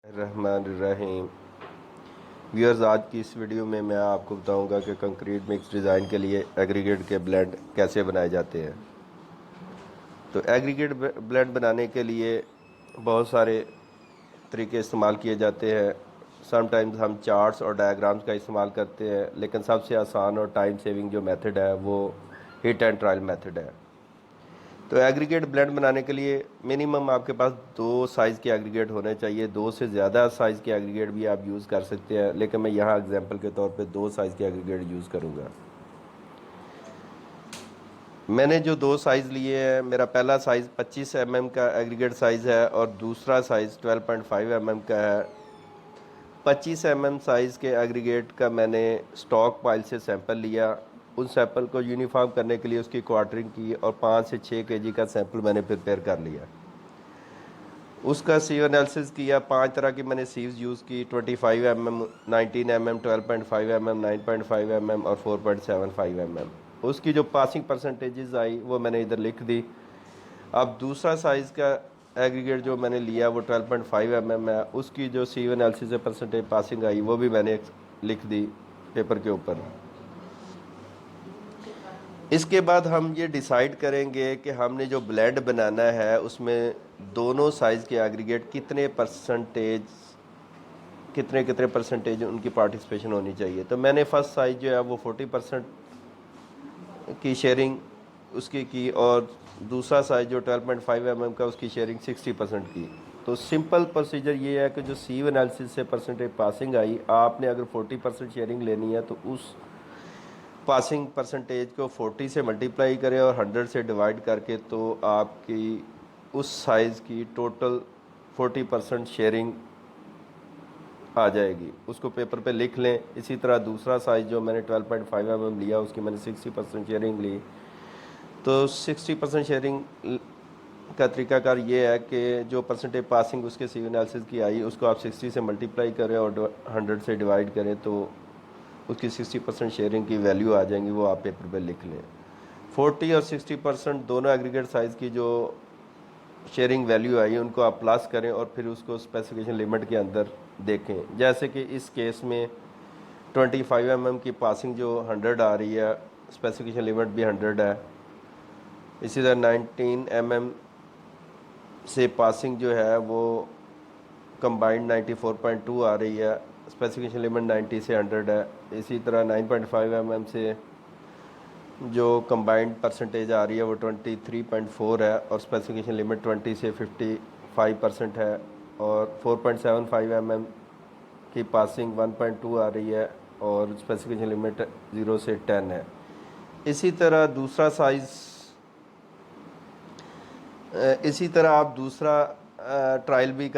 रहमानिर्रहीम। Viewers, आज की इस वीडियो में मैं आपको बताऊंगा कि कंक्रीट मिक्स डिज़ाइन के लिए एग्रीगेट के ब्लेंड कैसे बनाए जाते हैं। तो एग्रीगेट ब्लेंड बनाने के लिए बहुत सारे तरीके इस्तेमाल किए जाते हैं। समटाइम्स हम चार्ट्स और डायग्राम्स का इस्तेमाल करते हैं, लेकिन सबसे आसान और टाइम सेविंग जो मेथड है वो हिट एंड ट्रायल मेथड है। तो एग्रीगेट ब्लेंड बनाने के लिए मिनिमम आपके पास 2 साइज़ के एग्रीगेट होने चाहिए। 2 से ज़्यादा साइज़ के एग्रीगेट भी आप यूज़ कर सकते हैं, लेकिन मैं यहाँ एग्जांपल के तौर पे 2 साइज़ के एग्रीगेट यूज़ करूँगा। मैंने जो 2 साइज़ लिए हैं, मेरा पहला साइज़ 25 mm का एग्रीगेट साइज़ है और दूसरा साइज़ 12.5 mm का है। 25 mm साइज़ के एग्रीगेट का मैंने स्टॉक पाइल से सैंपल लिया। उन सैंपल को यूनिफॉर्म करने के लिए उसकी क्वार्टरिंग की और 5 से 6 kg का सैंपल मैंने प्रिपेयर कर लिया। उसका सीव एनालिसिस किया। 5 तरह की मैंने सीव्स यूज़ की, 25 mm, 19 mm, 12.5 mm, 9.5 mm और 4.75 mm। उसकी जो पासिंग परसेंटेजेस आई वो मैंने इधर लिख दी। अब दूसरा साइज़ का एग्रीगेट जो मैंने लिया वो 12.5 mm है। उसकी जो सीव एनालिसिस से परसेंटेज पासिंग आई वो भी मैंने लिख दी पेपर के ऊपर। इसके बाद हम ये डिसाइड करेंगे कि हमने जो ब्लेंड बनाना है उसमें दोनों साइज़ के एग्रीगेट कितने परसेंटेज उनकी पार्टिसिपेशन होनी चाहिए। तो मैंने फर्स्ट साइज़ जो है वो 40% की शेयरिंग उसकी की और दूसरा साइज़ जो 12.5 mm का उसकी शेयरिंग 60% की। तो सिंपल प्रोसीजर ये है कि जो सीव एनालिसिस से परसेंटेज पासिंग आई, आपने अगर 40% शेयरिंग लेनी है तो उस पासिंग परसेंटेज को 40 से मल्टीप्लाई करें और 100 से डिवाइड करके तो आपकी उस साइज़ की टोटल 40% शेयरिंग आ जाएगी। उसको पेपर पे लिख लें। इसी तरह दूसरा साइज़ जो मैंने 12.5 mm लिया उसकी मैंने 60% शेयरिंग ली। तो 60% शेयरिंग का तरीकाकार ये है कि जो परसेंटेज पासिंग उसके सीव एनालिसिस की आई उसको आप 60 से मल्टीप्लाई करें और 100 से डिवाइड करें तो उसकी 60% शेयरिंग की वैल्यू आ जाएंगी, वो आप पेपर पे लिख लें। 40 और 60% दोनों एग्रीगेट साइज़ की जो शेयरिंग वैल्यू आई उनको आप प्लस करें और फिर उसको स्पेसिफिकेशन लिमिट के अंदर देखें। जैसे कि इस केस में 25 mm की पासिंग जो 100 आ रही है, स्पेसिफिकेशन लिमिट भी 100 है। इसी तरह 19 mm से पासिंग जो है वो कंबाइंड 94.2 आ रही है, स्पेसिफिकेशन लिमिट 90 से 100 है। इसी तरह 9.5 mm से जो कंबाइंड परसेंटेज आ रही है वो 23.4 है और स्पेसिफिकेशन लिमिट 20 से 55% है। और 4.75 mm की पासिंग 1.2 आ रही है और स्पेसिफिकेशन लिमिट 0 से 10 है। इसी तरह दूसरा साइज़ इसी तरह आप दूसरा ट्रायल भी कर